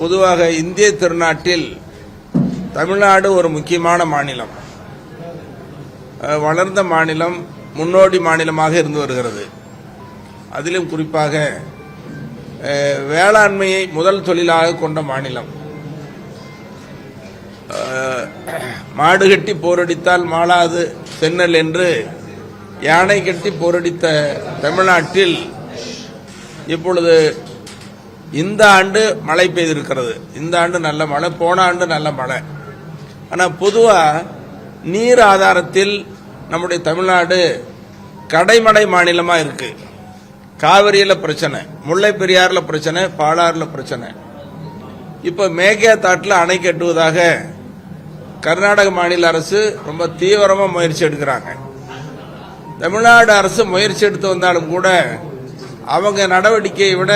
பொதுவாக இந்திய திருநாட்டில் தமிழ்நாடு ஒரு முக்கியமான மாநிலம், வளர்ந்த மாநிலம், முன்னோடி மாநிலமாக இருந்து வருகிறது. அதிலும் குறிப்பாக வேளாண்மையை முதல் தொழிலாக கொண்ட மாநிலம். மாடு கட்டி போரடித்தால் மாளாது சென்னல் என்று யானை கட்டி போரடித்த தமிழ்நாட்டில் இப்பொழுது இந்த ஆண்டு மழை பெய்திருக்கிறது. இந்த ஆண்டு நல்ல மழை, போன ஆண்டு நல்ல மழை. ஆனால் பொதுவாக நீர் ஆதாரத்தில் நம்முடைய தமிழ்நாடு கடைமடை மாநிலமாக இருக்கு. காவிரியில் பிரச்சனை, முல்லை பெரியாறில் பிரச்சனை, பாலாறில் பிரச்சனை. இப்போ மேகதாட்டில் அணை கட்டுவதாக கர்நாடக மாநில அரசு ரொம்ப தீவிரமாக முயற்சி எடுக்கிறாங்க. தமிழ்நாடு அரசு முயற்சி எடுத்து வந்தாலும் கூட அவங்க நடவடிக்கையை விட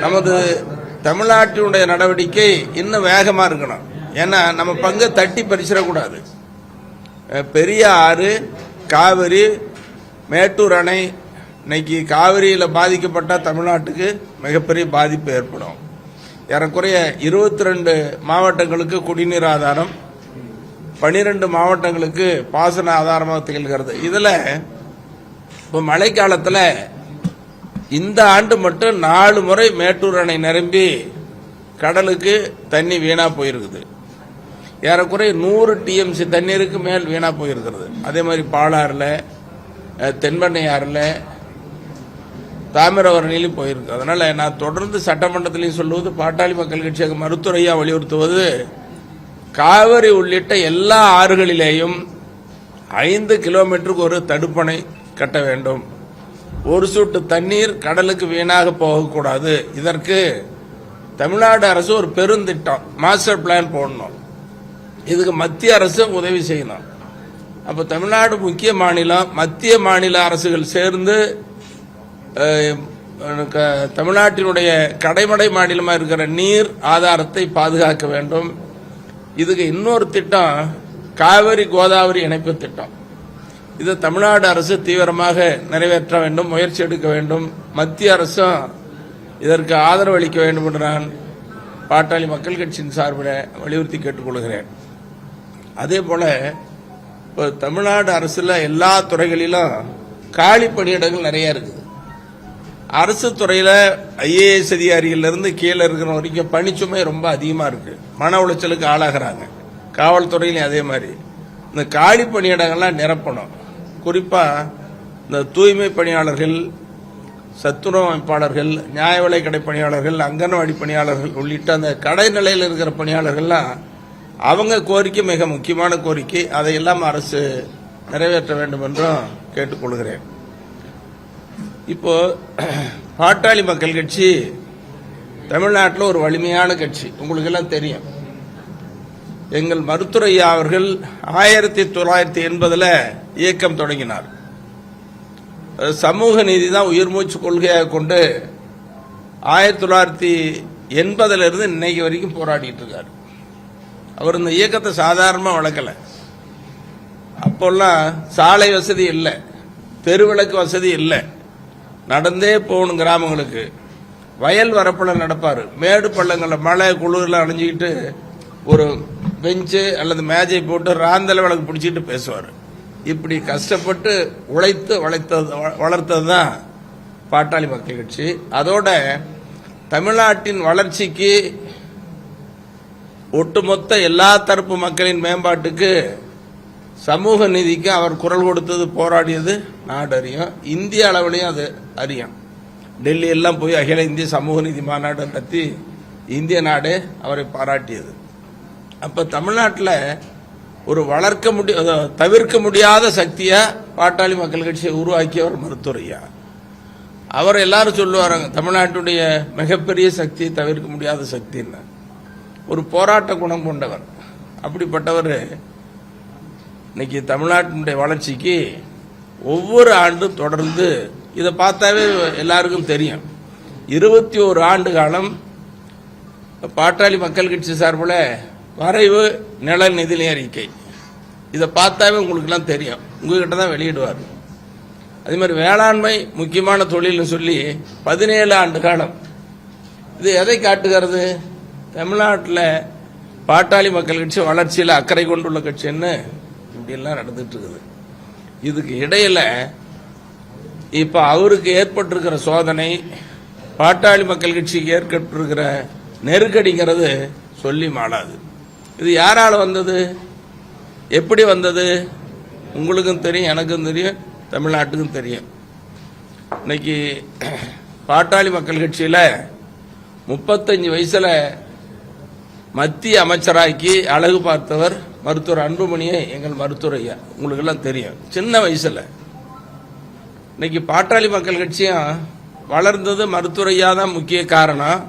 நமது தமிழ்நாட்டினுடைய நடவடிக்கை இன்னும் வேகமாக இருக்கணும். ஏன்னா நம்ம பங்கை தட்டி பறிச்சிடக்கூடாது. பெரிய ஆறு, காவிரி, மேட்டூர் அணை, இன்னைக்கு காவிரியில் பாதிக்கப்பட்ட தமிழ்நாட்டுக்கு மிகப்பெரிய பாதிப்பு ஏற்படும். ஏறக்குறைய 22 மாவட்டங்களுக்கு குடிநீர் ஆதாரம், 12 மாவட்டங்களுக்கு பாசன ஆதாரமாக திகழ்கிறது. இதில் இப்போ மழைக்காலத்தில் இந்த ஆண்டு மட்டும் 4 முறை மேட்டூர் அணை நிரம்பி கடலுக்கு தண்ணி வீணா போயிருக்குது. ஏறக்குறைய 100 TMC தண்ணீருக்கு மேல் வீணா போயிருக்கிறது. அதே மாதிரி பாலாறில், தென்பண்ணையாறில், தாமிரபரணியிலும் போயிருக்கு. அதனால நான் தொடர்ந்து சட்டமன்றத்திலையும் சொல்லுவது, பாட்டாளி மக்கள் கட்சியாக மருத்துவரையா வலியுறுத்துவது, காவிரி உள்ளிட்ட எல்லா ஆறுகளிலேயும் 5 கிலோமீட்டருக்கு ஒரு தடுப்பணை கட்ட வேண்டும். ஒரு சொட்டு தண்ணீர் கடலுக்கு வீணாக போகக்கூடாது. இதற்கு தமிழ்நாடு அரசு ஒரு பெருந்திட்டம், மாஸ்டர் பிளான் போடணும். இதுக்கு மத்திய அரசு உதவி செய்யணும். அப்ப தமிழ்நாடு முக்கிய மாநிலம், மத்திய மாநில அரசுகள் சேர்ந்து தமிழ்நாட்டினுடைய கடைமடை மாநிலமாக இருக்கிற நீர் ஆதாரத்தை பாதுகாக்க வேண்டும். இதுக்கு இன்னொரு திட்டம் காவிரி கோதாவரி இணைப்பு திட்டம். இது தமிழ்நாடு அரசு தீவிரமாக நிறைவேற்ற வேண்டும், முயற்சி எடுக்க வேண்டும். மத்திய அரசும் இதற்கு ஆதரவு அளிக்க வேண்டும் என்று நான் பாட்டாளி மக்கள் கட்சியின் சார்பில் வலியுறுத்தி கேட்டுக்கொள்கிறேன். அதே போல இப்போ தமிழ்நாடு அரசுல எல்லா துறைகளிலும் காலி பணியிடங்கள் நிறைய இருக்குது. அரசு துறையில IAS அதிகாரிகளிலிருந்து கீழே இருக்கிற வரைக்கும் பணிச்சுமை ரொம்ப அதிகமா இருக்கு. மன உளைச்சலுக்கு ஆளாகிறாங்க. காவல்துறையிலும் அதே மாதிரி இந்த காலி பணியிடங்கள்லாம் நிரப்பணும். குறிப்பா இந்த தூய்மை பணியாளர்கள், சத்துணவு அமைப்பாளர்கள், நியாய விலை கடை பணியாளர்கள், அங்கன்வாடி பணியாளர்கள் உள்ளிட்ட அந்த கடை நிலையில் இருக்கிற பணியாளர்கள்லாம் அவங்க கோரிக்கை மிக முக்கியமான கோரிக்கை. அதையெல்லாம் அரசு நிறைவேற்ற வேண்டும் என்றும் கேட்டுக்கொள்கிறேன். இப்போ பாட்டாளி மக்கள் கட்சி தமிழ்நாட்டில் ஒரு வலிமையான கட்சி, உங்களுக்கு எல்லாம் தெரியும். எங்கள் மருத்துவரையா அவர்கள் 1980 இயக்கம் தொடங்கினார். சமூக நீதி தான் உயிர் மூச்சு கொள்கையாக கொண்டு 1980 இன்னைக்கு வரைக்கும் போராடிட்டு இருக்காரு. அவர் இந்த இயக்கத்தை சாதாரணமாக வளர்க்கல. அப்போல்லாம் சாலை வசதி இல்லை, தெருவிளக்கு வசதி இல்லை, நடந்தே போகணும் கிராமங்களுக்கு. வயல் வரப்பில் நடப்பார், மேடு பள்ளங்களில் மழை குளிரில் அணிஞ்சிக்கிட்டு ஒரு பெஞ்சு அல்லது மேஜை போட்டு ராந்தல விளக்கு பிடிச்சிட்டு பேசுவார். இப்படி கஷ்டப்பட்டு உழைத்து வளர்த்தது தான் பாட்டாளி மக்கள் கட்சி. அதோட தமிழ்நாட்டின் வளர்ச்சிக்கு, ஒட்டுமொத்த எல்லா தரப்பு மக்களின் மேம்பாட்டுக்கு, சமூக நீதிக்கு அவர் குரல் கொடுத்தது, போராடியது நாடு அறியும். இந்திய அளவிலையும் அது அறியும். டெல்லி எல்லாம் போய் அகில இந்திய சமூக நீதி மாநாடு நடத்தி இந்திய நாடு அவரை பாராட்டியது. அப்ப தமிழ்நாட்டில் ஒரு தவிர்க்க முடியாத சக்தியா பாட்டாளி மக்கள் கட்சியை உருவாக்கியவர் மருத்துவரையா. அவர் எல்லாரும் சொல்லுவாங்க, தமிழ்நாட்டுடைய மிகப்பெரிய சக்தி தவிர்க்க முடியாத சக்தின்னு. ஒரு போராட்ட குணம் கொண்டவர். அப்படிப்பட்டவர் இன்னைக்கு தமிழ்நாட்டினுடைய வளர்ச்சிக்கு ஒவ்வொரு ஆண்டும் தொடர்ந்து, இதை பார்த்தாவே எல்லாருக்கும் தெரியும், 21 ஆண்டு காலம் பாட்டாளி மக்கள் கட்சி சார்பில் வரைவு நில நிதி அறிக்கை, இதை பார்த்தாவே உங்களுக்கு எல்லாம் தெரியும், உங்ககிட்ட தான் வெளியிடுவார். அதே மாதிரி வேளாண்மை முக்கியமான தொழில்னு சொல்லி 17 ஆண்டு காலம் இது எதை காட்டுகிறது? தமிழ்நாட்டில் பாட்டாளி மக்கள் கட்சி வளர்ச்சியில் அக்கறை கொண்டுள்ள கட்சின்னு இப்படியெல்லாம் நடந்துட்டு இருக்குது. இதுக்கு இடையில இப்ப அவருக்கு ஏற்பட்டிருக்கிற சோதனை, பாட்டாளி மக்கள் கட்சிக்கு ஏற்பட்டிருக்கிற நெருக்கடிங்கிறது சொல்லி மாளாது. இது யாரால வந்தது, எப்படி வந்தது? உங்களுக்கும் தெரியும், எனக்கும் தெரியும், தமிழ்நாட்டுக்கும் தெரியும். இன்னைக்கு பாட்டாளி மக்கள் கட்சியில 35 வயசுல மத்திய அமைச்சராக்கி அழகு பார்த்தவர் மருத்துவர் அன்புமணியை, எங்கள் மருத்துவர் ஐயா. உங்களுக்கு எல்லாம் தெரியும், சின்ன வயசுல. இன்னைக்கு பாட்டாளி மக்கள் கட்சியும் வளர்ந்தது மருத்துவர் ஐயா தான் முக்கிய காரணம்.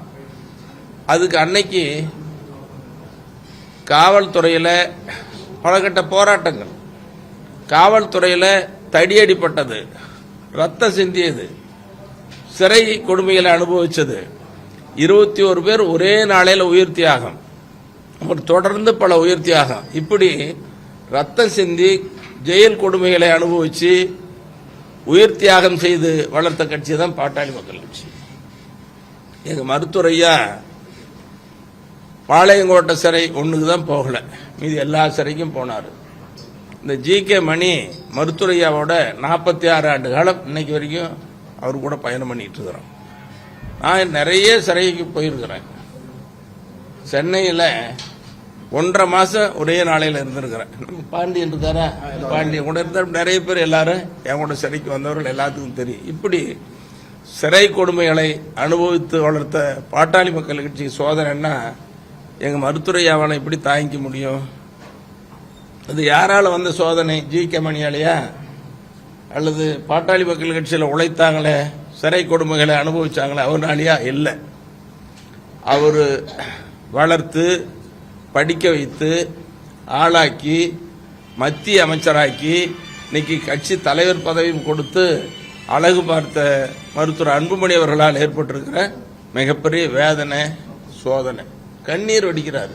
அதுக்கு அன்னைக்கு காவல்துறையில் பலகட்ட போராட்டங்கள், காவல்துறையில் தடியடிப்பட்டது, ரத்தம் சிந்தியது, சிறை கொடுமைகளை அனுபவிச்சது, 21 பேர் ஒரே நாளையில் உயிர் தியாகம், தொடர்ந்து பல உயிர் தியாகம், இப்படி ரத்தம் சிந்தி ஜெயில் கொடுமைகளை அனுபவிச்சு உயிர் தியாகம் செய்து வளர்த்த கட்சி தான் பாட்டாளி மக்கள் கட்சி. எங்க மருத்துவர் ஐயா பாளையங்கோட்டை சிறை ஒண்ணுக்கு தான் போகல, மீதி எல்லா சிறைக்கும் போனாரு. இந்த ஜி.கே. மணி மருத்துவர் ஐயாவோட 46 ஆண்டு காலம் இன்னைக்கு வரைக்கும் அவர் கூட பயணம் பண்ணிட்டு இருக்கிறோம். நான் நிறைய சிறைக்கு போயிருக்கிறேன். சென்னையில் 1.5 மாசம் ஒரே நாளையில் இருந்திருக்கிறேன். பாண்டியன் இருக்காரா, பாண்டியன் கூட இருந்தார். நிறைய பேர் எல்லாரும் என் கூட சிறைக்கு வந்தவர்கள் எல்லாத்துக்கும் தெரியும். இப்படி சிறை கொடுமைகளை அனுபவித்து வளர்த்த பாட்டாளி மக்கள் கட்சி சோதனைன்னா எங்க மருத்துவரையாவான இப்படி தாங்கிக்க முடியும்? அது யாரால வந்த சோதனை? ஜி.கே. மணியாலையா, அல்லது பாட்டாளி மக்கள் கட்சியில் உழைத்தாங்களே, சிறை கொடுமைகளை அனுபவிச்சாங்களே அவராலியா? இல்லை. அவர் வளர்த்து படிக்க வைத்து ஆளாக்கி மத்திய அமைச்சராக்கி இன்னைக்கு கட்சி தலைவர் பதவியும் கொடுத்து அழகு பார்த்த மருத்துவர் அன்புமணி அவர்களால் ஏற்பட்டிருக்கிற மிகப்பெரிய வேதனை, சோதனை. கண்ணீர் வடிக்கிறார்,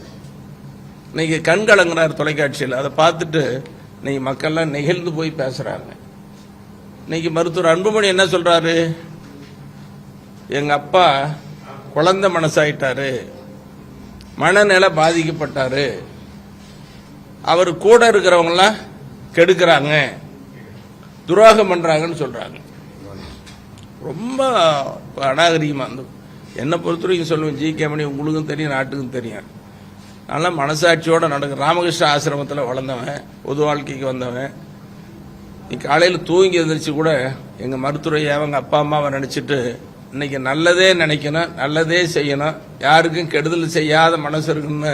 இன்னைக்கு கண் கலங்குறார் தொலைக்காட்சியில். அதை பார்த்துட்டு இன்னைக்கு மக்கள்லாம் நெகிழ்ந்து போய் பேசுறாங்க. இன்னைக்கு மருத்துவர் அன்புமணி என்ன சொல்றாரு? எங்க அப்பா குழந்தை மனசாயிட்டாரு, மனநிலை பாதிக்கப்பட்டாரு, அவர் கூட இருக்கிறவங்களாம் கெடுக்கிறாங்க, துரோகம் பண்றாங்கன்னு சொல்றாங்க. ரொம்ப அநாகரிகமா. என்னை பொறுத்தவரைக்கும் சொல்லுவேன், ஜி.கே. மணி உங்களுக்கும் தெரியும், நாட்டுக்கும் தெரியும். நல்லா மனசாட்சியோட நடக்கும். ராமகிருஷ்ண ஆசிரமத்தில் வளர்ந்தவன், பொது வாழ்க்கைக்கு வந்தவன். நீ காலையில் தூங்கி எழுந்திரிச்சு கூட எங்க மருத்துவரையை அவங்க அப்பா அம்மாவை நினைச்சிட்டு இன்னைக்கு நல்லதே நினைக்கணும், நல்லதே செய்யணும், யாருக்கும் கெடுதல் செய்யாத மனசு இருக்குன்னு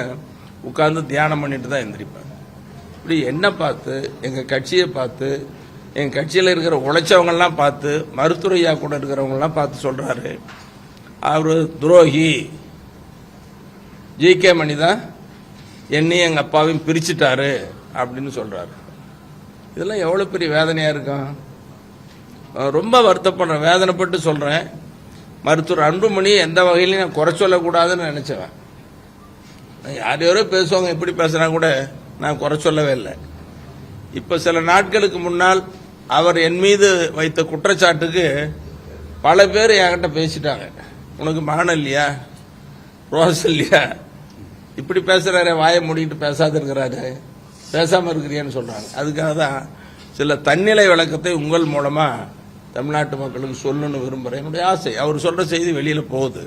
உட்கார்ந்து தியானம் பண்ணிட்டு தான் எந்திரிப்பேன். இப்படி என்ன பார்த்து, எங்க கட்சியை பார்த்து, எங்க கட்சியில் இருக்கிற உழைச்சவங்கெல்லாம் பார்த்து, மருத்துவரையா கூட இருக்கிறவங்கெல்லாம் பார்த்து சொல்றாரு, அவரு துரோகி, ஜி.கே. மணி தான் என்னையும் எங்க அப்பாவையும் பிரிச்சுட்டாரு அப்படின்னு சொல்றாரு. இதெல்லாம் எவ்வளவு பெரிய வேதனையா இருக்கும். ரொம்ப வருத்தப்படுறேன், வேதனைப்பட்டு சொல்றேன். மருத்துவர் அன்புமணி எந்த வகையிலையும் நான் குறை சொல்லக்கூடாதுன்னு நினைச்சவன். யார் யாரோ பேசுவாங்க, எப்படி பேசுனா கூட நான் குறை சொல்லவே இல்லை. இப்ப சில நாட்களுக்கு முன்னால் அவர் என் மீது வைத்த குற்றச்சாட்டுக்கு பல பேர் என்கிட்ட பேசிட்டாங்க. உனக்கு மானம் இல்லையா, ரோசம் இல்லையா, இப்படி பேசுறாரு, வாயை மூடிட்டு பேசாத இருக்கிறாரு, பேசாம இருக்கிறியான்னு சொல்றாங்க. அதுக்காக தான் சில தன்னிலை விளக்கத்தை உங்கள் மூலமா தமிழ்நாட்டு மக்களுக்கு சொல்லணும்னு விரும்புறேன். என்னுடைய ஆசை. அவர் சொல்ற செய்தி வெளியில போகுது.